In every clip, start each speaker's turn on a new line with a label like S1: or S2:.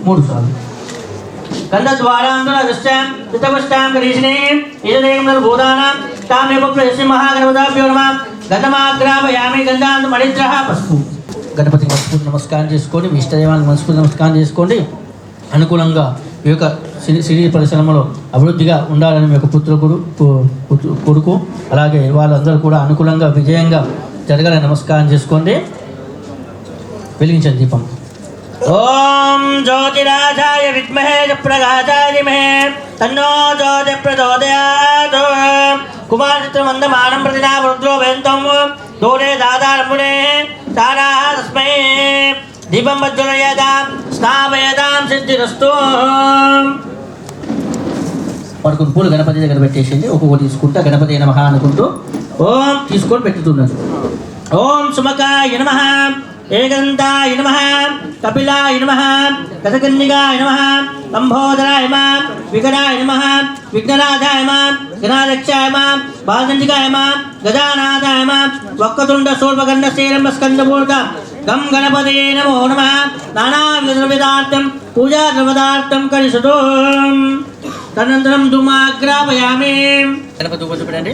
S1: 3 సార్లు. గంధద్వారాంతరదృష్టాం చిత్తపుష్టాం కరీషిణీం ఈశదేవం భూతానాం తామేపప్రయస్య మహాగణపతాభ్యో నమః. గంధమాగ్రాపయామి గంధాంత మణిద్రః పసుపు. గణపతికి మనస్ఫూర్తి నమస్కారం చేసుకోండి. మీ ఇష్టదేవానికి మనస్ఫూర్తి నమస్కారం చేసుకోండి. అనుకూలంగా ఈ యొక్క సినీ పరిశ్రమలో అభివృద్ధిగా ఉండాలని మీ యొక్క కొడుకు అలాగే వాళ్ళందరూ కూడా అనుకూలంగా విజయంగా జరగాలని నమస్కారం చేసుకోండి. వెలిగించండి దీపం. ఓం జ్యోతిరాజాయ విద్మహే ప్రకాశాయ ధీమహి తన్నో జ్యోతి ప్రచోదయాత్. కుమారచిత్రమందమానం ప్రతినా రుద్రో వేంతం దూరే దాదారమునే తారాః తస్మై దీపం ప్రజ్వలయేదాం స్నాపయేదాం సిద్ధిరస్తు. పడుకుని పూలు గణపతి దగ్గర పెట్టేసింది. ఒక్కొక్కటి తీసుకుంటా గణపతి నమః అనుకుంటూ ఓం తీసుకొని పెట్టుతున్నారు. ఓం సుమకాయ నమః, ఏకంతాయ నమః, కపిలాయ నమః, గజకన్నికాయ నమః, లంబోదరాయ నమః, వికటాయ నమః, విఘ్నరాజాయ నమః, గణాధ్యక్షాయ నమః, బాలచండికాయ నమః, గజానాథాయ నమః, వక్రతుండ శూర్పకర్ణ శ్రీరంభ స్కందపూర్ణ గం గణపతయే నమో నమః. నానావిధర్విదార్థం పూజా ద్రవదార్థం కరిషతో. తదనంతరం ధూమాగ్రాపయామి. గణపతి ఉపయోగపడండి.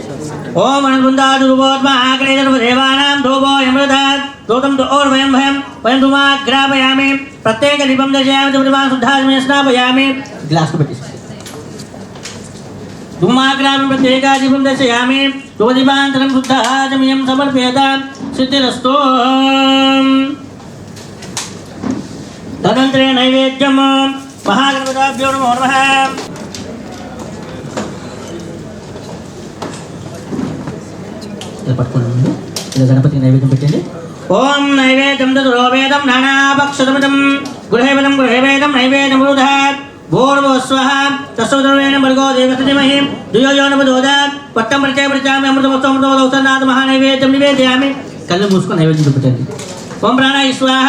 S1: ఓం అనంతాదుర్వోద్మహాగ్రేదేవానాం ధూపో యమృతాత్ దూతం దోర్వయం భయం వయం ధూమాగ్రాపయామి. ప్రత్యేక దీపం దర్శయామి ధూపదీపాన్ శుద్ధాత్మనే స్నాపయామి. గ్లాస్ కు పెట్టేసి ధూమాగ్రాపి ప్రత్యేక దీపం దర్శయామి ధూపదీపాంతరం శుద్ధాత్మయం సమర్పయేతాం సిద్ధిరస్తు. తదనంతరే నైవేద్యం మహాగణపతాభ్యో నమో నమః. పట్టుకోండి. ఇలా గణపతికి నైవేద్యం పెట్టండి. ఓం నైవేద్యం దదురోవేదం నానాభక్షతమిదం గృహేవేదం గృహేవేదం నైవేద్యం బృహద్ భూర్భువస్వః తస్సోదర్వేణ భర్గో దేవस्य ధీమహి ధియో యో న ప్రచోదయాత్. పట్టం పరిచయపరిచామి అమృతమస్తమృతమౌసన్నాథ మహానైవేద్యం నివేదయామి. కళ్ళు మూసుకొని నైవేద్యం పెట్టండి. ఓం ప్రాణాయ స్వాహ,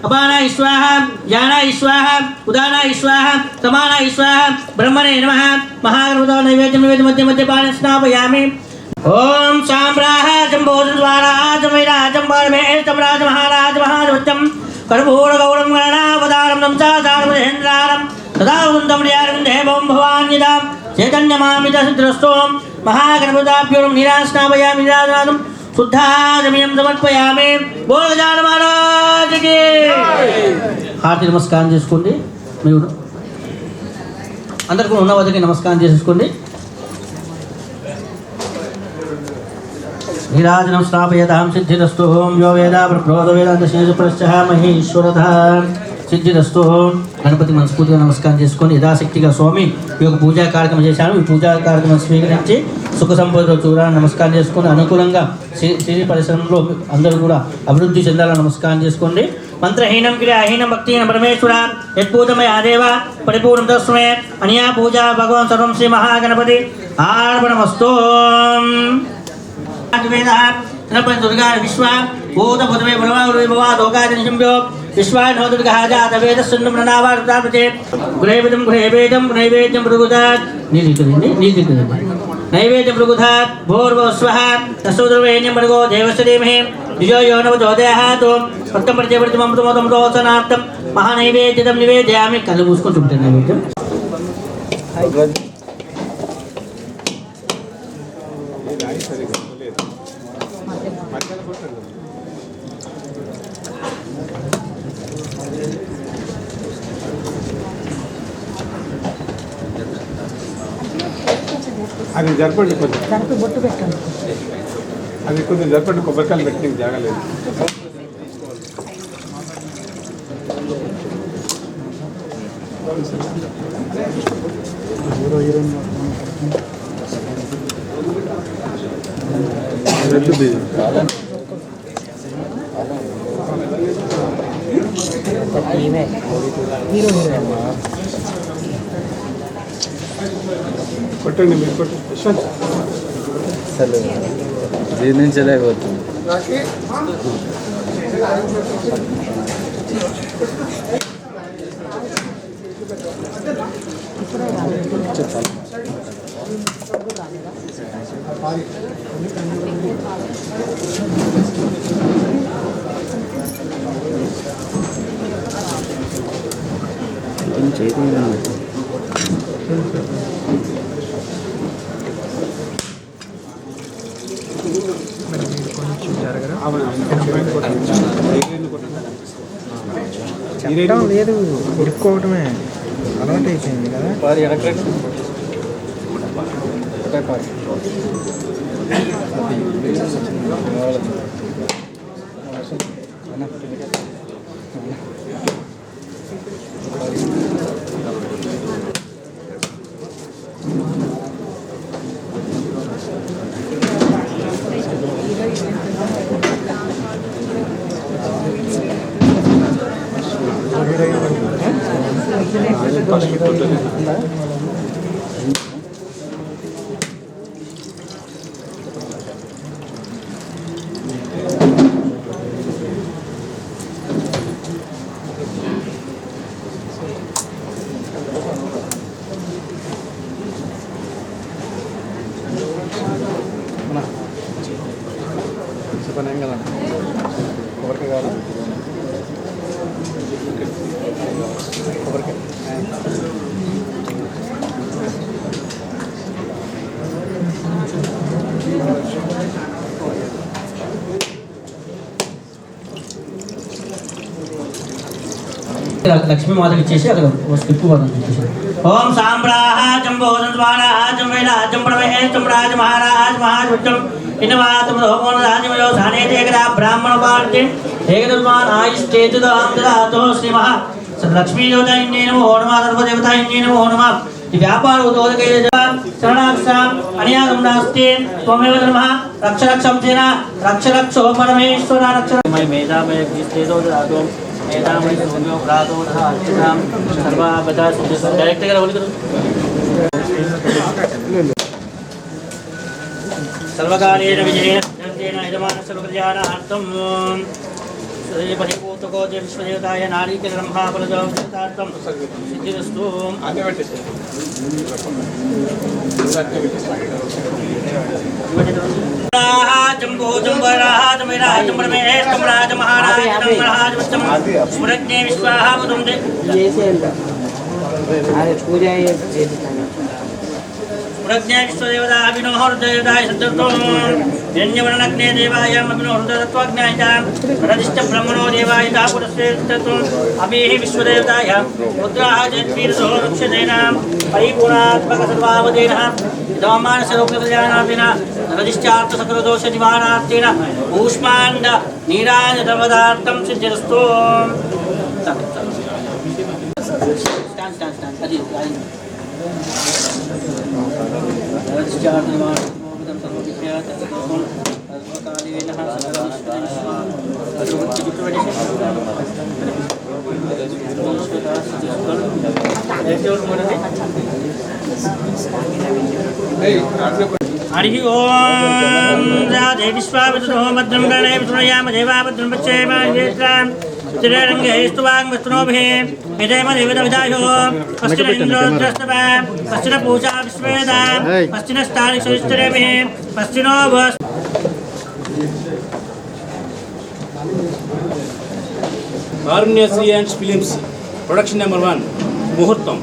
S1: అపానాయ స్వాహ, జ్ఞానాయ స్వాహ, ఉదానాయ స్వాహ, సమానాయ స్వాహ. బ్రహ్మణే నమః. మహాగణపతో నైవేద్యం నివేద్య మధ్య మధ్య పాని స్నాపయామి. ఓం సామ్రాజం భోజద్వారాజం వైరాజం పరమేశం రాజ మహారాజ మహాజవత్యం కర్పూర గౌరం గణావతారం దంసాధారం మహేంద్రారం సదానందం యారవిందేవం భవాన్యదాం చైతన్యమామిత సిద్ధ్రస్తోం. మహాగణపతాభ్యో నిరాస్నాపయామి. నిరాజనాదం శుద్ధాజమయం సమర్పయామి. బోలో గజానన మహారాజుకి. హారతి నమస్కారం చేసుకోండి. మీరు అందరు కూడా ఉన్న వద్దకి నమస్కారం చేసుకోండి. నీరాజనం స్థాపయతాం సిద్ధిరస్తు. యో వేద ప్రప్రోద వేదాంత శేషప్రశ్చ మహేశ్వరతః సిద్ధిరస్తు. గణపతి మనస్ఫూర్తిగా నమస్కారం చేసుకొని యథాశక్తిగా స్వామి ఈ యొక్క పూజా కార్యక్రమం చేశాను. ఈ పూజా కార్యక్రమం స్వీకరించి సుఖ సంపదలో చూడాలని నమస్కారం చేసుకొని అనుకూలంగా సినీ పరిశ్రమలో అందరూ కూడా అభివృద్ధి చెందాలని నమస్కారం చేసుకోండి. మంత్రహీనం క్రియాహీనం భక్తిహీనం పరమేశ్వర యత్పూజమయ ఆదేవ పరిపూర్ణం తస్మై అన్యా పూజా భగవాన్ సర్వం శ్రీ మహాగణపతి అర్పణమస్తు. దుర్గా విశ్వ భూత భూతమే భవా లోకాదినిశంభ్యో విశ్వాన్ దుర్గా జాత వేద సున్నం ప్రణావార్తాపతే. గృహేవేదం గృహేవేదం నైవేద్యం భృగుదాత్. నైవేద్యం భృగుదాత్ భూర్భువస్వః తస్సోదర్వేణ్యం భర్గో దేవस्य ధీమహి ధియో యో న ప్రచోదయాత్. భక్తం పరిచయపరిచయం అమృతమస్తమృతమౌసన్నార్థం మహానైవేద్యం నివేదయామి. కళ్ళు మూసుకొని చూపుతాను నైవేద్యం.
S2: అది జరపండి, కొంచెం
S3: బొట్టు పెట్టండి.
S2: అది కొంచెం జరపండి. కొబ్బరికాయలు పెట్టి జాగలేదు. కొట్టండి, మీరు కొట్టండి.
S4: అసలు జీర్ణించలేకపోతుంది.
S3: చెప్పడం లేదు, ఇరుక్కోవటమే అలవాటు అయిపోయింది కదా.
S1: లక్ష్మీ మాతకి ఇచ్చేసి అక్కడ స్కిప్ పదం చెప్పేసి ఓం సాంబ్రాహ జంబోదం స్వారాహ జంవేలాజం ప్రణవే జంరాజ మహారాజ మహాజం ఇన్నవాతం హోమోన రాజమయో సానేతే ఏకదా బ్రాహ్మణ భారతి ఏకదర్మాన్ ఆయుష్టేతుదాం దదాతో శ్రీ మహా లక్ష్మీ దేవత ఇంజేన ఓనమా సర్వదేవత ఇంజేన ఓనమా ఈ వ్యాపార ఉదోదకై శరణాక్షాం అనియాగం నాస్తి త్వమేవ నమః రక్ష రక్షం సేన రక్ష రక్షో పరమేశ్వర రక్ష మేధామయ విస్తేదో దదాతో మేధామయ సూర్యో ప్రాతో దదాం సర్వబదా డైరెక్ట్ గా बोल करो सर्वकारेण विजयेन जन्तेन यजमानस्य सर्वकल्याणार्थं श्रीपरिपूतको विश्वदेवताय नारीकेलब्रह्माफलजोतार्थं सिद्धिरस्तु जम्बो जम्बराः जम्बराः जम्बरमेः जम्बराज महाराज जम्बराज स्मृज्ञे विश्वाः वदन्ते पूजा प्रज्ञा विश्वदेवता अभिनोहृदयदाय सत्यतो यज्ञवर्णग्ने देवाय अभिनोहृदयत्वज्ञाय रजिष्ठ ब्रह्मणो देवाय पुरस्तेतो अभिः विश्वदेवताय रुद्राः जन्वीरसो रक्षतेनां परिपूर्णात्मक सर्वावदेनः दमानसरोपकल्याणार्थिन रजिष्ठार्थ सकलदोष निवारणार्थिन ऊष्माण्ड नीराजपदार्थं सिद्धिरस्तु हरि ओम राधे विश्वावतरो भद्रं गणे विष्णुयाम देवाभद्रं पश्येमां त्रिरंगे स्तुवांग विष्णुभिः विदेव देवताविदायो पश्चिमेन्द्रोद्रस्तवा पश्चिम पूजा विश्वेदा पश्चिम स्थानि सुरिष्टरेभिः पश्चिनो भस
S5: Karunya Sri and films production number 1 ముహూర్తం.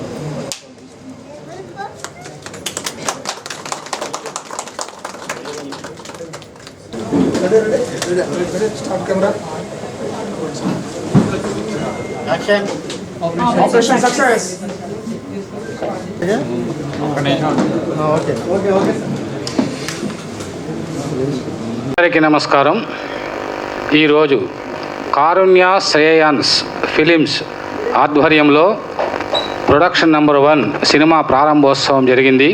S3: Operation success.
S6: అందరికీ నమస్కారం. ఈరోజు కారుణ్య శ్రేయాన్స్ ఫిలిమ్స్ ఆధ్వర్యంలో ప్రొడక్షన్ నెంబర్ 1 సినిమా ప్రారంభోత్సవం జరిగింది.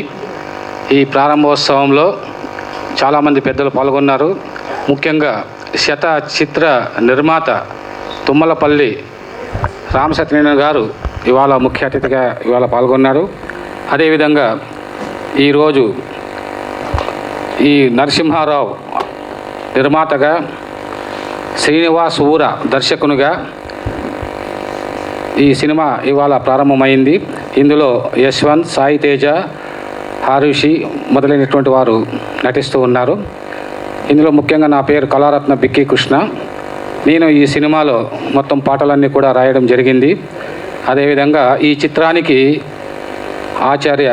S6: ఈ ప్రారంభోత్సవంలో చాలామంది పెద్దలు పాల్గొన్నారు. ముఖ్యంగా శత చిత్ర నిర్మాత తుమ్మలపల్లి రామసత్యనారాయణ గారు ఇవాళ ముఖ్య అతిథిగా ఇవాళ పాల్గొన్నారు. అదేవిధంగా ఈరోజు ఈ నరసింహారావు నిర్మాతగా, శ్రీనివాస్ ఊర దర్శకునిగా ఈ సినిమా ఇవాళ ప్రారంభమైంది. ఇందులో యశ్వంత్, సాయి తేజ, హారుషి మొదలైనటువంటి వారు నటిస్తూ ఉన్నారు. ఇందులో ముఖ్యంగా నా పేరు కళారత్న బిక్కీ కృష్ణ. నేను ఈ సినిమాలో మొత్తం పాటలన్నీ కూడా రాయడం జరిగింది. అదేవిధంగా ఈ చిత్రానికి ఆచార్య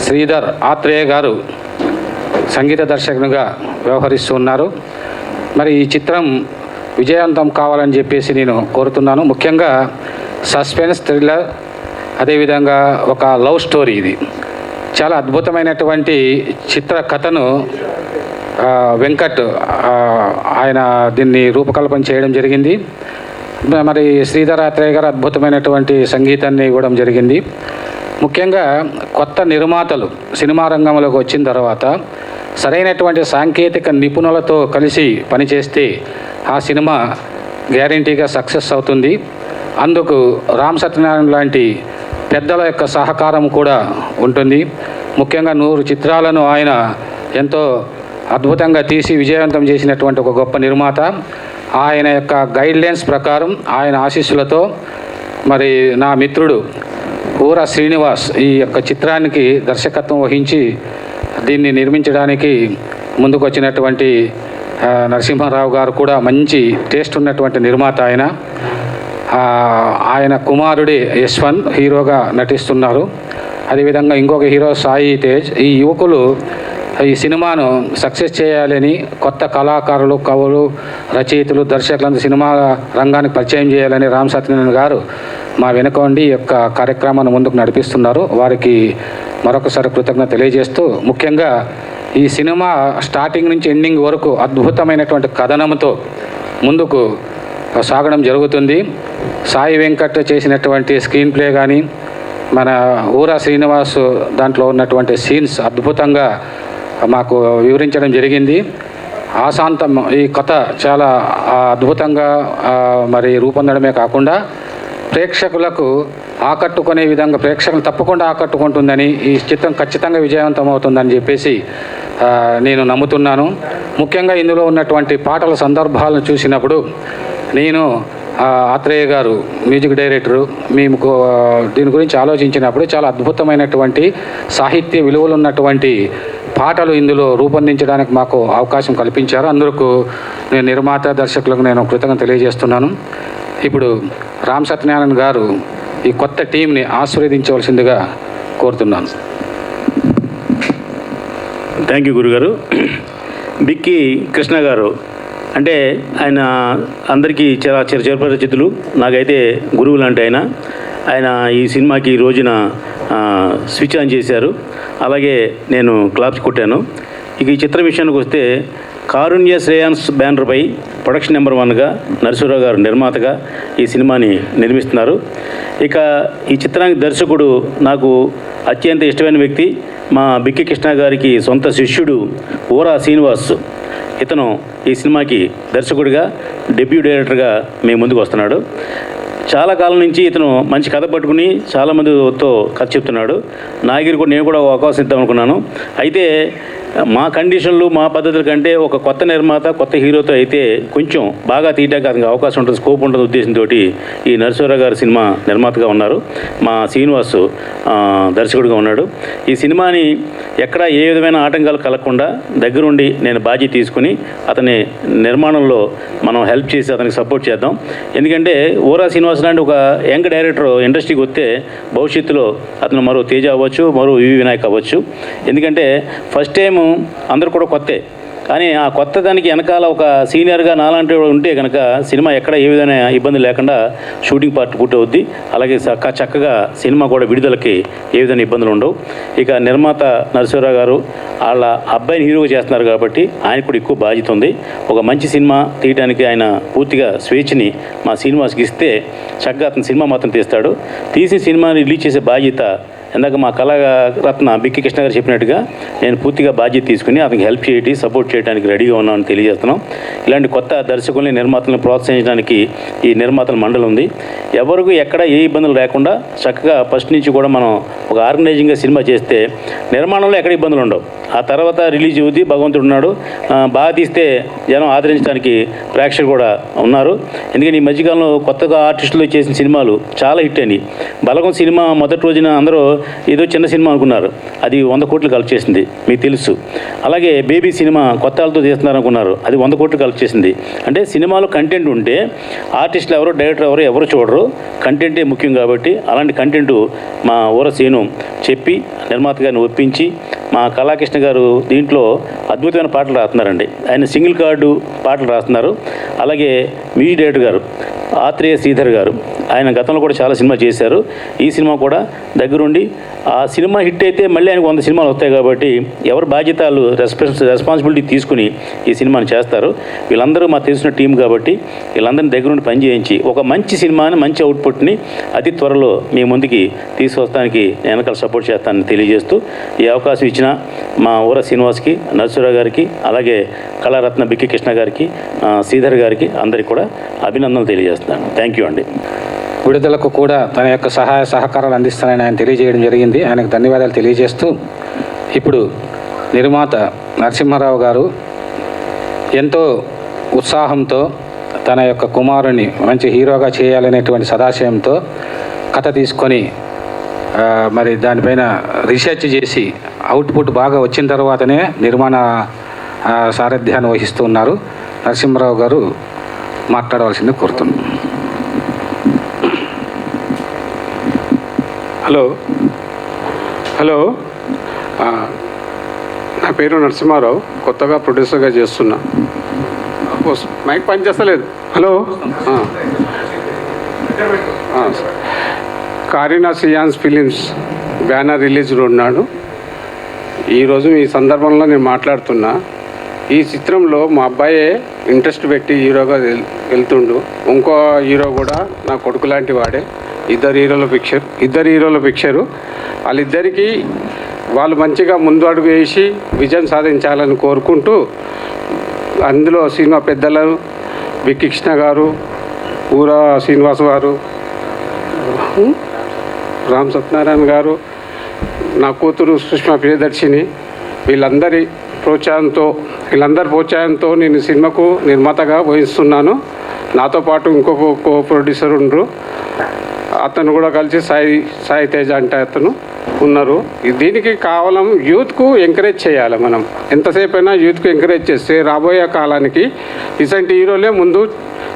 S6: శ్రీధర్ ఆత్రేయ గారు సంగీత దర్శకునిగా వ్యవహరిస్తూ ఉన్నారు. మరి ఈ చిత్రం విజయవంతం కావాలని చెప్పేసి నేను కోరుతున్నాను. ముఖ్యంగా సస్పెన్స్ థ్రిల్లర్, అదేవిధంగా ఒక లవ్ స్టోరీ. ఇది చాలా అద్భుతమైనటువంటి చిత్ర కథను వెంకట్ ఆయన దీన్ని రూపకల్పన చేయడం జరిగింది. మరి శ్రీధర్ ఆత్రేయ గారు అద్భుతమైనటువంటి సంగీతాన్ని ఇవ్వడం జరిగింది. ముఖ్యంగా కొత్త నిర్మాతలు సినిమా రంగంలోకి వచ్చిన తర్వాత సరైనటువంటి సాంకేతిక నిపుణులతో కలిసి పనిచేస్తే ఆ సినిమా గ్యారంటీగా సక్సెస్ అవుతుంది. అందుకు రామ్ సత్యనారాయణ లాంటి పెద్దల యొక్క సహకారం కూడా ఉంటుంది. ముఖ్యంగా 100 చిత్రాలను ఆయన ఎంతో అద్భుతంగా తీసి విజయవంతం చేసినటువంటి ఒక గొప్ప నిర్మాత. ఆయన యొక్క గైడ్లైన్స్ ప్రకారం, ఆయన ఆశీస్సులతో మరి నా మిత్రుడు ఊర శ్రీనివాస్ ఈ యొక్క చిత్రానికి దర్శకత్వం వహించి దీన్ని నిర్మించడానికి ముందుకు వచ్చినటువంటి నరసింహారావు గారు కూడా మంచి టేస్ట్ ఉన్నటువంటి నిర్మాత. ఆయన కుమారుడే యశ్వంత్ హీరోగా నటిస్తున్నారు. అదేవిధంగా ఇంకొక హీరో సాయి తేజ్. ఈ యువకులు ఈ సినిమాను సక్సెస్ చేయాలని కొత్త కళాకారులు, కవులు, రచయితలు, దర్శకులంతా సినిమా రంగానికి పరిచయం చేయాలని రామ్ సత్యనారాయణ గారు మా వెనుక ఉండి ఈ యొక్క కార్యక్రమాన్ని ముందుకు నడిపిస్తున్నారు. వారికి మరొకసారి కృతజ్ఞత తెలియజేస్తూ, ముఖ్యంగా ఈ సినిమా స్టార్టింగ్ నుంచి ఎండింగ్ వరకు అద్భుతమైనటువంటి కథనంతో ముందుకు సాగడం జరుగుతుంది. సాయి వెంకట్ చేసినటువంటి స్క్రీన్ ప్లే కానీ, మన ఊరా శ్రీనివాస్ దాంట్లో ఉన్నటువంటి సీన్స్ అద్భుతంగా మాకు వివరించడం జరిగింది. ఆశాంతం ఈ కథ చాలా అద్భుతంగా మరి రూపొందడమే కాకుండా ప్రేక్షకులకు ఆకట్టుకునే విధంగా, ప్రేక్షకులు తప్పకుండా ఆకట్టుకుంటుందని, ఈ చిత్రం ఖచ్చితంగా విజయవంతం అవుతుందని చెప్పేసి నేను నమ్ముతున్నాను. ముఖ్యంగా ఇందులో ఉన్నటువంటి పాటల సందర్భాలను చూసినప్పుడు నేను ఆత్రేయ గారు మ్యూజిక్ డైరెక్టరు, మేము దీని గురించి ఆలోచించినప్పుడు చాలా అద్భుతమైనటువంటి సాహిత్య విలువలు ఉన్నటువంటి పాటలు ఇందులో రూపొందించడానికి మాకు అవకాశం కల్పించారు. అందుకు నేను నిర్మాత, దర్శకులకు నేను కృతజ్ఞత తెలియజేస్తున్నాను. ఇప్పుడు రామ్ సత్యనారాయణ గారు ఈ కొత్త టీంని ఆశీర్వదించవలసిందిగా కోరుతున్నాను.
S5: థ్యాంక్ యూ గురుగారు. బిక్కి కృష్ణ గారు అంటే ఆయన అందరికీ చాలా చిరపరిచితులు, నాకైతే గురువులు అంటే ఆయన ఈ సినిమాకి ఈ రోజున స్విచ్ ఆన్ చేశారు. అలాగే నేను క్లాప్స్ కొట్టాను. ఇక ఈ చిత్ర విషయానికి వస్తే కారుణ్య శ్రేయాన్స్ బ్యానర్పై ప్రొడక్షన్ నెంబర్ 1గా నరసింహారావు గారు నిర్మాతగా ఈ సినిమాని నిర్మిస్తున్నారు. ఇక ఈ చిత్రానికి దర్శకుడు నాకు అత్యంత ఇష్టమైన వ్యక్తి, మా బిక్కి కృష్ణ గారికి సొంత శిష్యుడు ఊరా శ్రీనివాస్. ఇతను ఈ సినిమాకి దర్శకుడిగా, డెబ్యూ డైరెక్టర్గా మేము ముందుకు వస్తున్నాడు. చాలా కాలం నుంచి ఇతను మంచి కథ పట్టుకుని చాలామందితో కథ చెప్తున్నాడు. నాగిరి కూడా నేను కూడా అవకాశం ఇద్దాం అనుకున్నాను. అయితే మా కండిషన్లు, మా పద్ధతుల కంటే ఒక కొత్త నిర్మాత, కొత్త హీరోతో అయితే కొంచెం బాగా తీయడానికి అతనికి అవకాశం ఉంటుంది, స్కోప్ ఉంటుంది ఉద్దేశంతో ఈ నరసింహారావు గారు సినిమా నిర్మాతగా ఉన్నారు. మా శ్రీనివాస్ దర్శకుడిగా ఉన్నాడు. ఈ సినిమాని ఎక్కడ ఏ విధమైన ఆటంకాలు కలగకుండా దగ్గరుండి నేను బాధ్యత తీసుకుని అతని నిర్మాణంలో మనం హెల్ప్ చేసి అతనికి సపోర్ట్ చేద్దాం. ఎందుకంటే ఊరా శ్రీనివాస్ లాంటి ఒక యంగ్ డైరెక్టర్ ఇండస్ట్రీకి వస్తే భవిష్యత్తులో అతను మరో తేజ అవ్వచ్చు, మరో వివి వినాయక్ అవ్వచ్చు. ఎందుకంటే ఫస్ట్ టైం అందరూ కూడా కొత్తే, కానీ ఆ కొత్త దానికి వెనకాల ఒక సీనియర్గా నాలాంటి ఉంటే కనుక సినిమా ఎక్కడ ఏ విధమైన ఇబ్బంది లేకుండా షూటింగ్ పార్ట్ పూర్తవుద్ది. అలాగే చక్కగా సినిమా కూడా విడుదలకి ఏ విధమైన ఇబ్బందులు ఉండవు. ఇక నిర్మాత నరసింహారావు గారు వాళ్ళ అబ్బాయిని హీరోగా చేస్తున్నారు కాబట్టి ఆయనకు కూడా ఎక్కువ బాధ్యత ఉంది. ఒక మంచి సినిమా తీయడానికి ఆయన పూర్తిగా స్వేచ్ఛని మా శ్రీనివాస్కి ఇస్తే చక్కగా అతను సినిమా మాత్రం తీస్తాడు. తీసి సినిమాని రిలీజ్ చేసే బాధ్యత ఇందాక మా కళారత్న బిక్కి కృష్ణ గారు చెప్పినట్టుగా నేను పూర్తిగా బాధ్యత తీసుకుని అతనికి హెల్ప్ చేయడానికి, సపోర్ట్ చేయడానికి రెడీగా ఉన్నామని తెలియజేస్తున్నాం. ఇలాంటి కొత్త దర్శకుల్ని, నిర్మాతలను ప్రోత్సహించడానికి ఈ నిర్మాతల మండలి ఉంది. ఎవరికి ఎక్కడ ఏ ఇబ్బందులు లేకుండా చక్కగా ఫస్ట్ నుంచి కూడా మనం ఒక ఆర్గనైజింగ్గా సినిమా చేస్తే నిర్మాణంలో ఎక్కడ ఇబ్బందులు ఉండవు. ఆ తర్వాత రిలీజ్ అవుద్ది, భగవంతుడు ఉన్నాడు, బాగా తీస్తే జనం ఆదరించడానికి ప్రేక్షకులు కూడా ఉన్నారు. ఎందుకంటే ఈ మధ్యకాలంలో కొత్తగా ఆర్టిస్టులు చేసిన సినిమాలు చాలా హిట్ అయినాయి. బలగం సినిమా మొదటి రోజున అందరూ ఏదో చిన్న సినిమా అనుకున్నారు, అది 100 కోట్లు కలెక్ట్ చేసింది, మీకు తెలుసు. అలాగే బేబీ సినిమా కొత్త వాళ్ళతో తీస్తున్నారు అనుకున్నారు, అది 100 కోట్లు కలెక్ట్ చేసింది. అంటే సినిమాలో కంటెంట్ ఉంటే ఆర్టిస్టులు ఎవరు, డైరెక్టర్ ఎవరు చూడరు, కంటెంటే ముఖ్యం. కాబట్టి అలాంటి కంటెంట్ మా ఊర సీను చెప్పి నిర్మాత గారిని ఒప్పించి మా కళాకృష్ణ గారు దీంట్లో అద్భుతమైన పాటలు రాస్తున్నారండి. ఆయన సింగిల్ కార్డు పాటలు రాస్తున్నారు. అలాగే మ్యూజిక్ డైరెక్టర్ గారు ఆత్రేయ శ్రీధర్ గారు, ఆయన గతంలో కూడా చాలా సినిమా చేశారు. ఈ సినిమా కూడా దగ్గరుండి ఆ సినిమా హిట్ అయితే మళ్ళీ ఆయనకు 100 సినిమాలు వస్తాయి. కాబట్టి ఎవరు బాధ్యతలు రెస్పాన్సిబిలిటీ తీసుకుని ఈ సినిమాని చేస్తారు. వీళ్ళందరూ మాకు తెలిసిన టీం కాబట్టి వీళ్ళందరినీ దగ్గరుండి పనిచేయించి ఒక మంచి సినిమాని, మంచి అవుట్పుట్ని అతి త్వరలో మీ ముందుకి తీసుకొస్తానికి నేను వెనకాల సపోర్ట్ చేస్తానని తెలియజేస్తూ ఈ అవకాశం ఇచ్చిన మా ఊర శ్రీనివాస్కి, నరసింహరావు గారికి, అలాగే కళారత్న బిక్కి కృష్ణ గారికి, శ్రీధర్ గారికి అందరికీ కూడా అభినందనలు తెలియజేస్తున్నాను. థ్యాంక్ యూ అండి.
S6: విడుదలకు కూడా తన యొక్క సహాయ సహకారాలు అందిస్తానని ఆయన తెలియజేయడం జరిగింది. ఆయనకు ధన్యవాదాలు తెలియజేస్తూ ఇప్పుడు నిర్మాత నరసింహారావు గారు ఎంతో ఉత్సాహంతో తన యొక్క కుమారుని మంచి హీరోగా చేయాలనేటువంటి సదాశయంతో కథ తీసుకొని మరి దానిపైన రీసెర్చ్ చేసి అవుట్పుట్ బాగా వచ్చిన తర్వాతనే నిర్మాణ సారథ్యాన్ని వహిస్తూ ఉన్నారు. నరసింహారావు గారు మాట్లాడవలసింది కోరుతున్నాను.
S2: హలో, నా పేరు నరసింహారావు, కొత్తగా ప్రొడ్యూసర్గా చేస్తున్నా. మైక్ పని చేస్తలేదు. హలో, కారీనా సియాన్స్ ఫిలిమ్స్ బ్యానర్ రిలీజ్లో ఉన్నాడు. ఈరోజు ఈ సందర్భంలో నేను మాట్లాడుతున్నా. ఈ చిత్రంలో మా అబ్బాయే ఇంట్రెస్ట్ పెట్టి హీరోగా వెళ్తుండు. ఇంకో హీరో కూడా నా కొడుకు లాంటి వాడే. ఇద్దరు హీరోల పిక్చరు. వాళ్ళిద్దరికీ వాళ్ళు మంచిగా ముందు అడుగు వేసి విజయం సాధించాలని కోరుకుంటూ, అందులో సినిమా పెద్దలు బిక్కి కృష్ణ గారు, ఊర శ్రీనివాస్ గారు, రామ్ సత్యనారాయణ గారు, నా కూతురు సుష్మా ప్రియదర్శిని, వీళ్ళందరి ప్రోత్సాహంతో నేను సినిమాకు నిర్మాతగా వహిస్తున్నాను. నాతో పాటు ఇంకొక కో ప్రొడ్యూసర్ ఉండరు, అతను కూడా కలిసి సాయి తేజ అంటే అతను ఉన్నారు. దీనికి కేవలం యూత్కు ఎంకరేజ్ చేయాలి. మనం ఎంతసేపు అయినా యూత్కు ఎంకరేజ్ చేస్తే రాబోయే కాలానికి ఇలాంటి హీరోలే ముందు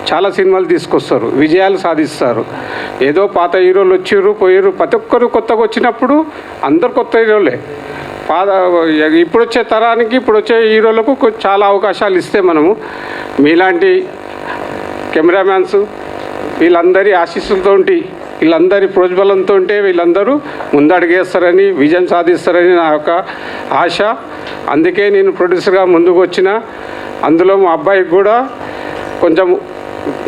S2: చాలా సినిమాలు తీసుకొస్తారు, విజయాలు సాధిస్తారు. ఏదో పాత హీరోలు వచ్చిర్రు పోయారు, ప్రతి ఒక్కరు కొత్తగా వచ్చినప్పుడు అందరు కొత్త హీరోలే. ఇప్పుడు వచ్చే తరానికి, ఇప్పుడు వచ్చే హీరోలకు చాలా అవకాశాలు ఇస్తే మనము మీలాంటి కెమెరామ్యాన్స్ వీళ్ళందరి ఆశీస్సులతో, వీళ్ళందరి ప్రోజ్బలంతో వీళ్ళందరూ ముందడుగేస్తారని, విజయం సాధిస్తారని నా యొక్క ఆశ. అందుకే నేను ప్రొడ్యూసర్గా ముందుకు వచ్చిన. అందులో మా అబ్బాయికి కూడా కొంచెం,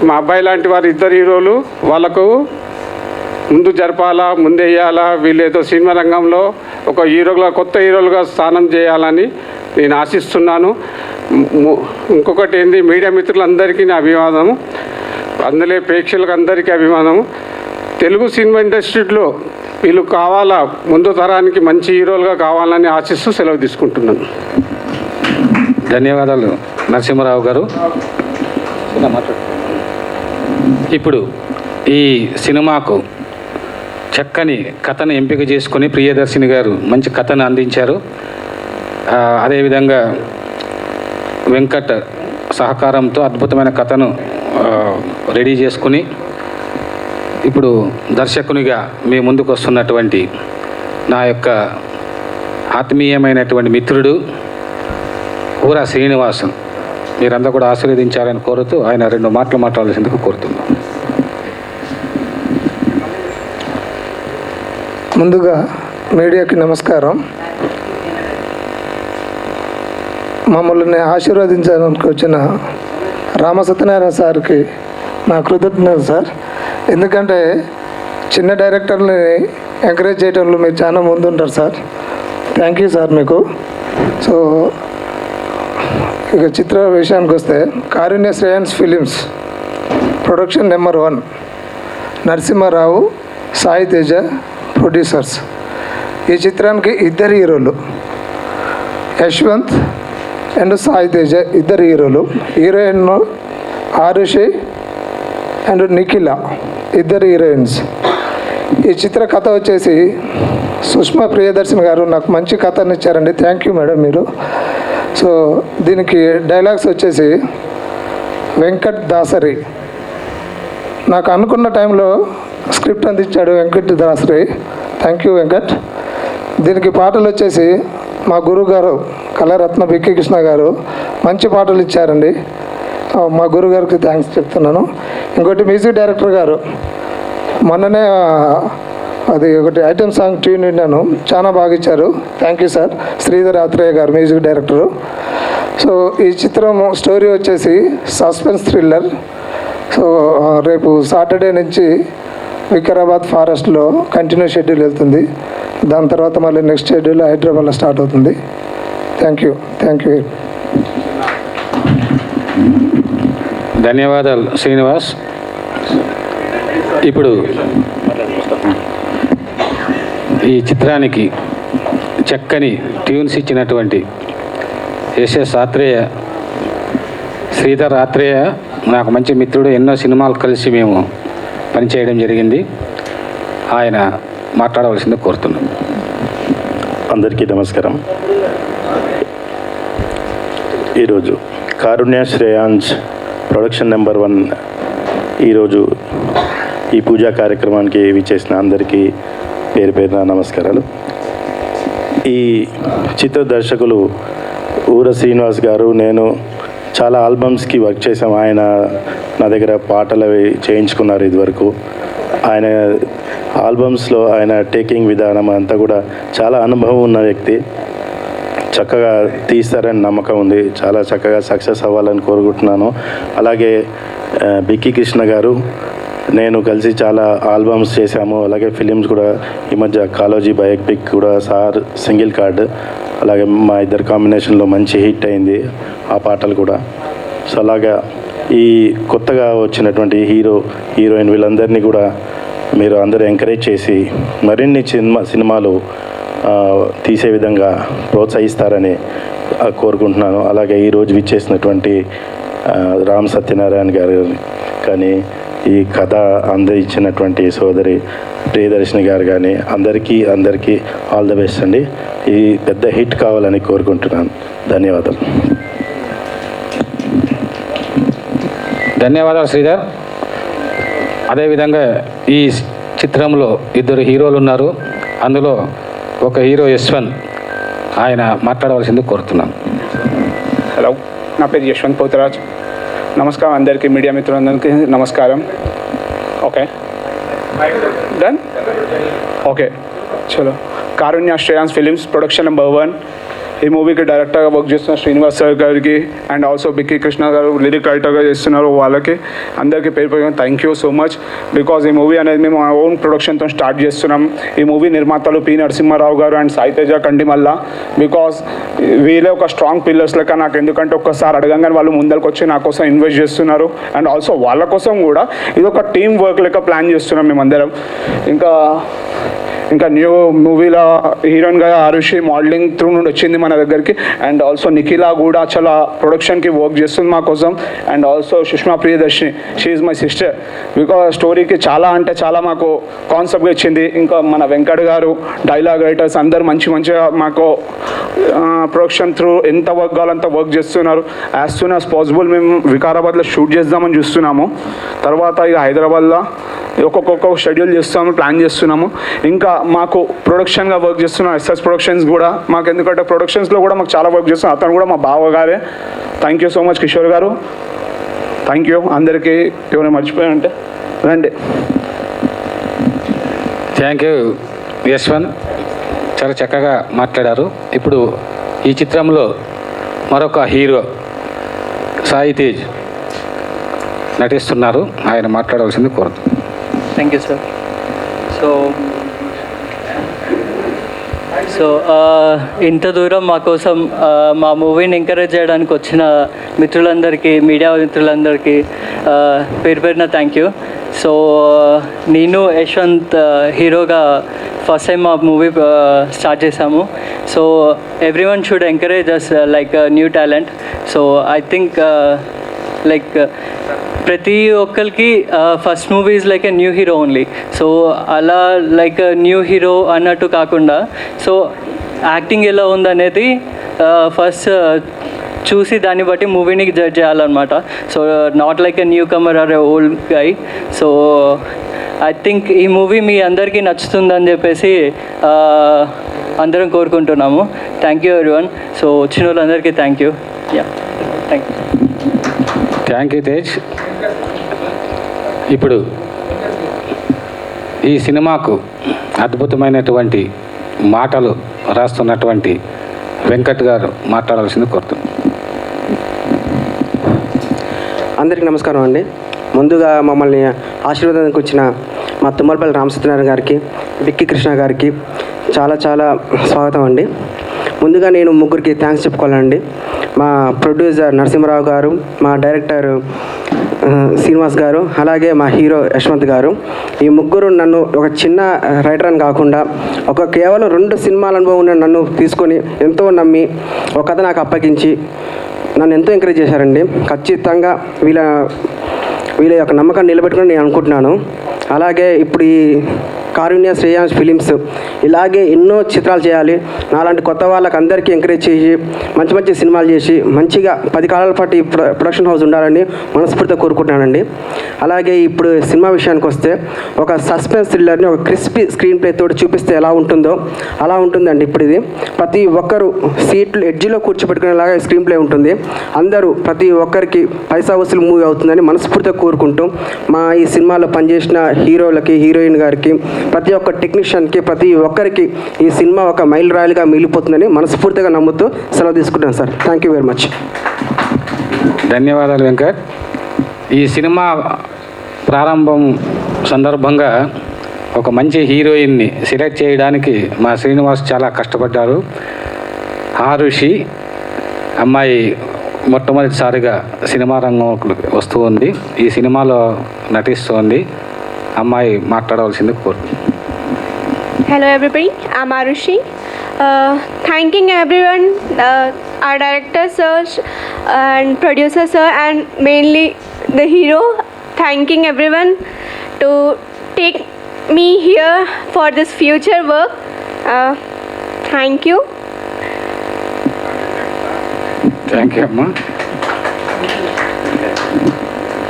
S2: మా అబ్బాయి లాంటి వారు ఇద్దరు హీరోలు, వాళ్ళకు ముందు జరపాలా, ముందేయాలా, వీళ్ళేదో సినిమా రంగంలో ఒక హీరోగా, కొత్త హీరోలుగా స్థానం చేయాలని నేను ఆశిస్తున్నాను. ఇంకొకటి ఏంది, మీడియా మిత్రులందరికీ నా అభివాదము, అందులో ప్రేక్షకులకు అందరికీ అభిమానము. తెలుగు సినిమా ఇండస్ట్రీలో వీళ్ళు కావాలా, ముందు తరానికి మంచి హీరోలుగా కావాలని ఆశిస్తూ సెలవు తీసుకుంటున్నాను.
S6: ధన్యవాదాలు నరసింహారావు గారు. ఇప్పుడు ఈ సినిమాకు చక్కని కథను ఎంపిక చేసుకొని ప్రియదర్శిని గారు మంచి కథను అందించారు. అదేవిధంగా వెంకట్ సహకారంతో అద్భుతమైన కథను రెడీ చేసుకుని ఇప్పుడు దర్శకునిగా మీ ముందుకు వస్తున్నటువంటి నా యొక్క ఆత్మీయమైనటువంటి మిత్రుడు ఊర శ్రీనివాస్, మీరందరూ కూడా ఆశీర్వదించాలని కోరుతూ ఆయన 2 మాటలు మాట్లాడాల్సిందుకు కోరుతున్నాం.
S7: ముందుగా మీడియాకి నమస్కారం. మమ్మల్ని ఆశీర్వదించడానికి వచ్చిన రామసత్యనారాయణ సార్కి నా కృతజ్ఞతలు సార్. ఎందుకంటే చిన్న డైరెక్టర్ని ఎంకరేజ్ చేయడంలో మీరు చాలా ముందుంటారు సార్. థ్యాంక్ యూ సార్ మీకు. సో ఇక చిత్ర విషయానికి వస్తే, Karunya Shreyans films production number 1, Narasimha Rao, Sai Teja producers. ఈ చిత్రానికి 2 హీరోలు, యశ్వంత్ అండ్ సాయి తేజ 2 హీరోలు. Heroine Arushi and Nikhila 2 heroines. ఈ చిత్ర కథ వచ్చేసి సుష్మా ప్రియదర్శన్ గారు నాకు మంచి కథను ఇచ్చారండి. థ్యాంక్ యూ మేడం మీరు. సో దీనికి డైలాగ్స్ వచ్చేసి వెంకట్ దాసరి. నాకు అనుకున్న టైంలో స్క్రిప్ట్ అందించాడు వెంకట్ దాసరి. Thank you Venkat. దీనికి పాటలు వచ్చేసి మా గురువు గారు కళారత్న బిక్కి కృష్ణ గారు మంచి పాటలు ఇచ్చారండి. మా గురువు గారికి థ్యాంక్స్ చెప్తున్నాను. ఇంకోటి మ్యూజిక్ డైరెక్టర్ గారు మొన్ననే అది ఒకటి ఐటమ్ సాంగ్ ట్యూన్ విన్నాను, చాలా బాగా ఇచ్చారు. Thank you sir. Sridhar Atreya garu music director. So ఈ చిత్రం స్టోరీ వచ్చేసి సస్పెన్స్ థ్రిల్లర్. సో రేపు సాటర్డే నుంచి వికారాబాద్ ఫారెస్ట్లో కంటిన్యూ షెడ్యూల్ వెళ్తుంది. దాని తర్వాత మళ్ళీ నెక్స్ట్ షెడ్యూల్ హైదరాబాద్లో స్టార్ట్ అవుతుంది. Thank you.
S6: ధన్యవాదాలు శ్రీనివాస్. ఇప్పుడు ఈ చిత్రానికి చక్కని ట్యూన్స్ ఇచ్చినటువంటి ఎస్ఎస్ ఆత్రేయ, శ్రీధర్ ఆత్రేయ నాకు మంచి మిత్రుడు. ఎన్నో సినిమాలు కలిసి మేము పనిచేయడం జరిగింది. ఆయన మాట్లాడవలసింది కోరుతున్నాం.
S8: అందరికీ నమస్కారం. ఈరోజు కారుణ్య శ్రేయాన్స్ ప్రొడక్షన్ నెంబర్ 1 ఈరోజు ఈ పూజా కార్యక్రమానికి విచ్చేసిన అందరికీ పేరు పేరున నమస్కారాలు. ఈ చిత్ర దర్శకులు ఊర శ్రీనివాస్ గారు, నేను చాలా ఆల్బమ్స్కి వర్క్ చేసాం. ఆయన నా దగ్గర పాటలు అవి చేయించుకున్నారు ఇదివరకు. ఆయన ఆల్బమ్స్లో ఆయన టేకింగ్ విధానం అంతా కూడా చాలా అనుభవం ఉన్న వ్యక్తి. చక్కగా తీస్తారని నమ్మకం ఉంది. చాలా చక్కగా సక్సెస్ అవ్వాలని కోరుకుంటున్నాను. అలాగే బిక్కి కృష్ణ గారు, నేను కలిసి చాలా ఆల్బమ్స్ చేశాము. అలాగే ఫిలిమ్స్ కూడా ఈ మధ్య కాలోజీ బయోపిక్ కూడా సార్ సింగిల్ కార్డ్, అలాగే మా ఇద్దరు కాంబినేషన్లో మంచి హిట్ అయింది ఆ పాటలు కూడా. సో అలాగా ఈ కొత్తగా వచ్చినటువంటి హీరోయిన్ వీళ్ళందరినీ కూడా మీరు అందరూ ఎంకరేజ్ చేసి మరిన్ని సినిమాలు తీసే విధంగా ప్రోత్సహిస్తారని కోరుకుంటున్నాను. అలాగే ఈరోజు విచ్చేసినటువంటి రామ్ సత్యనారాయణ గారు కానీ, ఈ కథ అందించినటువంటి సోదరి ప్రియదర్శిని గారు కానీ అందరికీ ఆల్ ద బెస్ట్ అండి. ఈ పెద్ద హిట్ కావాలని కోరుకుంటున్నాను. ధన్యవాదాలు.
S6: ధన్యవాదాలు శ్రీధర్. అదేవిధంగా ఈ చిత్రంలో 2 హీరోలు ఉన్నారు. అందులో ఒక హీరో యశ్వంత్, ఆయన మాట్లాడవలసింది కోరుతున్నాను.
S9: హలో, నా పేరు యశ్వంత్ పోతరాజ్. నమస్కారం అందరికీ, మీడియా మిత్రులందరికీ నమస్కారం. Okay done. ఓకే చలో. కారుణ్య శ్రేయాన్స్ ఫిలిమ్స్ ప్రొడక్షన్ నెంబర్ 1 ఈ మూవీకి డైరెక్టర్గా వర్క్ చేస్తున్న శ్రీనివాస్ సార్ గారికి అండ్ ఆల్సో బిక్కి కృష్ణ గారు లిరిక్ రైటర్గా చేస్తున్నారు. వాళ్ళకి అందరికీ పేరు thank you so much. Because ఈ మూవీ అనేది మేము మా ఓన్ ప్రొడక్షన్తో స్టార్ట్ చేస్తున్నాం. ఈ మూవీ నిర్మాతలు పి నరసింహారావు గారు అండ్ సాయి తేజ కండిమల్ల. బికాజ్ వీళ్ళే ఒక స్ట్రాంగ్ పిల్లర్స్ లెక్క నాకు, ఎందుకంటే ఒక్కసారి అడగంగానే వాళ్ళు ముందరికి వచ్చి నా కోసం ఇన్వెస్ట్ చేస్తున్నారు. అండ్ ఆల్సో వాళ్ళ కోసం కూడా ఇది ఒక టీమ్ వర్క్ లెక్క ప్లాన్ చేస్తున్నాం మేమందరం. ఇంకా న్యూ మూవీలో హీరోయిన్గా ఆరుషి మోడలింగ్ త్రూ నుండి వచ్చింది మన దగ్గరికి. అండ్ ఆల్సో నిఖిలా కూడా చాలా ప్రొడక్షన్కి వర్క్ చేస్తుంది మా కోసం. And also Sushma Priyadarshini, she is my sister. Because స్టోరీకి చాలా మాకు కాన్సెప్ట్గా ఇచ్చింది. ఇంకా మన వెంకట్ గారు, డైలాగ్ రైటర్స్ అందరు మంచిగా మాకు ప్రొడక్షన్ త్రూ ఎంత వర్క్ కావాలంత వర్క్ చేస్తున్నారు. యాజ్ సూన్ యాజ్ పాసిబుల్ మేము వికారాబాద్లో షూట్ చేద్దామని చూస్తున్నాము. తర్వాత ఇక హైదరాబాద్లో ఒక్కొక్క షెడ్యూల్ చేస్తాము, ప్లాన్ చేస్తున్నాము. ఇంకా మాకు ప్రొడక్షన్గా వర్క్ చేస్తున్న ఎస్ఎస్ ప్రొడక్షన్స్ కూడా మాకు, ఎందుకంటే ప్రొడక్షన్స్లో కూడా మాకు చాలా వర్క్ చేస్తున్నాం. అతను కూడా మా బావగారే. Thank you so much Kishore garu. Thank you అందరికీ. ఎవరైనా మర్చిపోయారంటే రండి.
S6: థ్యాంక్ యూ యశ్వంత్, చాలా చక్కగా మాట్లాడారు. ఇప్పుడు ఈ చిత్రంలో మరొక హీరో సాయి తేజ్ నటిస్తున్నారు. ఆయన మాట్లాడవలసింది కోరుతున్నాను.
S10: Thank you sir. సో ఇంత దూరం మా కోసం మా మూవీని ఎంకరేజ్ చేయడానికి వచ్చిన మిత్రులందరికీ, మీడియా మిత్రులందరికీ పేరున థ్యాంక్ యూ. సో నేను యశ్వంత్ హీరోగా ఫస్ట్ టైం మా మూవీ స్టార్ట్ చేసాము. So everyone should encourage us like new talent. So I think like ప్రతి ఒక్కరికి first movie is like a new hero only. So అలా లైక్ న్యూ హీరో అన్నట్టు కాకుండా so acting ఎలా ఉందనేది first చూసి దాన్ని బట్టి మూవీని జడ్జ్ చేయాలన్నమాట. So not like a newcomer or a old guy. So I think ఈ మూవీ మీ అందరికీ నచ్చుతుందని చెప్పేసి అందరం కోరుకుంటున్నాము. Thank you everyone. సో వచ్చిన వాళ్ళందరికీ thank you.
S6: Thank you Tej. ఇప్పుడు ఈ సినిమాకు అద్భుతమైనటువంటి మాటలు రాస్తున్నటువంటి వెంకట్ గారు మాట్లాడాల్సింది కోరుతున్నాను.
S11: అందరికీ నమస్కారం అండి. ముందుగా మమ్మల్ని ఆశీర్వాదానికి వచ్చిన మా తుమ్మలపల్లి రామసత్యనారాయణ గారికి, విక్కీ కృష్ణ గారికి చాలా చాలా స్వాగతం అండి. ముందుగా నేను ముగ్గురికి థ్యాంక్స్ చెప్పుకోవాలండి. మా ప్రొడ్యూసర్ నరసింహరావు గారు, మా డైరెక్టర్ శ్రీనివాస్ గారు, అలాగే మా హీరో యశ్వంత్ గారు. ఈ ముగ్గురు నన్ను ఒక చిన్న రైటర్ అని కాకుండా కేవలం 2 సినిమాల అనుభవం ఉన్న నన్ను తీసుకొని ఎంతో నమ్మి ఒక కథ నాకు అప్పగించి నన్ను ఎంతో ఎంకరేజ్ చేశారండి. ఖచ్చితంగా వీళ్ళ యొక్క నమ్మకాన్ని నిలబెట్టుకుని నేను అనుకుంటున్నాను. అలాగే ఇప్పుడు ఈ కారుణ్య శ్రేయాంశ్ ఫిలిమ్స్ ఇలాగే ఎన్నో చిత్రాలు చేయాలి. నాలాంటి కొత్త వాళ్ళకి అందరికీ ఎంకరేజ్ చేసి మంచి మంచి సినిమాలు చేసి మంచిగా 10 కాలాల పాటు ఈ ప్రొడక్షన్ హౌస్ ఉండాలని మనస్ఫూర్తిగా కోరుకుంటున్నానండి. అలాగే ఇప్పుడు సినిమా విషయానికి వస్తే ఒక సస్పెన్స్ థ్రిల్లర్ని ఒక క్రిస్పీ స్క్రీన్ ప్లే తోటి చూపిస్తే ఎలా ఉంటుందో అలా ఉంటుందండి. ఇప్పుడు ఇది ప్రతి ఒక్కరు సీట్లు ఎడ్జిలో కూర్చోబెట్టుకునేలాగా స్క్రీన్ ప్లే ఉంటుంది. అందరూ ప్రతి ఒక్కరికి పైసా వసూలు మూవీ అవుతుందని మనస్ఫూర్తిగా కోరుకుంటూ మా ఈ సినిమాలో పనిచేసిన హీరోలకి, హీరోయిన్ గారికి, ప్రతి ఒక్క టెక్నీషియన్కి, ప్రతి ఒక్కరికి ఈ సినిమా ఒక మైల్ రాయల్గా మిగిలిపోతుందని మనస్ఫూర్తిగా నమ్ముతూ సెలవు తీసుకుంటాను sir. Thank you very much.
S6: ధన్యవాదాలు వెంకట్. ఈ సినిమా ప్రారంభం సందర్భంగా ఒక మంచి హీరోయిన్ని సెలెక్ట్ చేయడానికి మా శ్రీనివాస్ చాలా కష్టపడ్డారు. ఆరుషి అమ్మాయి మొట్టమొదటిసారిగా సినిమా రంగంలోకి వస్తూ ఉంది. ఈ సినిమాలో నటిస్తోంది. అమ్మాయి మాట్లాడవలసింది కోరుతుంది.
S12: Hello everybody, I'm Arushi. Thanking everyone, our director sir and producer sir and mainly the hero. Thanking everyone to take me here for this future work. Thank you.
S6: Thank you అమ్మా.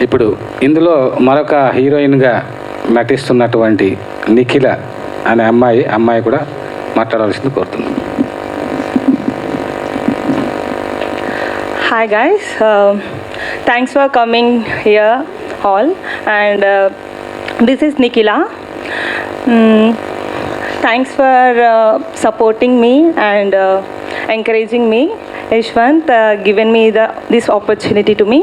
S6: ఇప్పుడు ఇందులో మరొక హీరోయిన్గా నటిస్తున్నటువంటి నిఖిల అనే అమ్మాయి కూడా మాట్లాడాల్సింది కోరుతున్నాను.
S13: Hi guys, thanks for coming here all and this is Nikhila. Thanks for supporting me and encouraging me. Yashwant given me this opportunity to me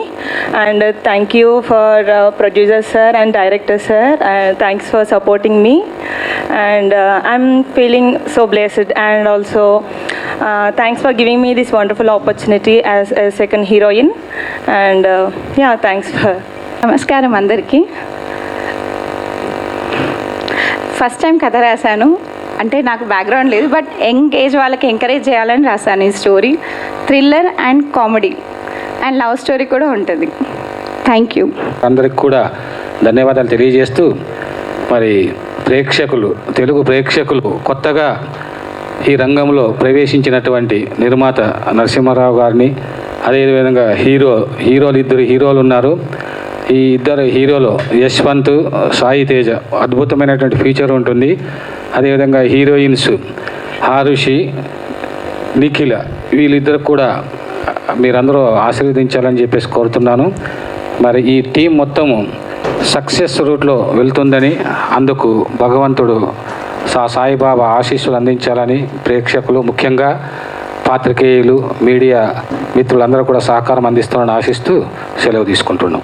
S13: and thank you for producer sir and director sir. Thanks for supporting me and I'm feeling so blessed and also thanks for giving me this wonderful opportunity as a second heroine and yeah, thanks for.
S14: నమస్కారం అందరికీ. First time కథ రాశాను. అంటే నాకు background లేదు, but young age వాళ్ళకి encourage చేయాలని రాశాను ఈ story. Thriller and comedy and love story కూడా ఉంటుంది. Thank you.
S6: అందరికి కూడా ధన్యవాదాలు తెలియజేస్తూ మరి తెలుగు ప్రేక్షకులు కొత్తగా ఈ రంగంలో ప్రవేశించినటువంటి నిర్మాత నరసింహారావు గారిని, అదేవిధంగా ఇద్దరు హీరోలు ఉన్నారు. ఈ ఇద్దరు హీరోలు యశ్వంత్, సాయి తేజ అద్భుతమైనటువంటి ఫ్యూచర్ ఉంటుంది. అదేవిధంగా హీరోయిన్స్ ఆరుషి, నిఖిల వీళ్ళిద్దరు కూడా మీరందరూ ఆశీర్వదించాలని చెప్పేసి కోరుతున్నాను. మరి ఈ టీం మొత్తము సక్సెస్ రూట్లో వెళ్తుందని, అందుకు భగవంతుడు సాయిబాబా ఆశీస్సులు అందించాలని ప్రేక్షకులు, ముఖ్యంగా పాత్రికేయులు, మీడియా మిత్రులందరూ కూడా సహకారం అందిస్తారని ఆశిస్తూ సెలవు తీసుకుంటున్నాం.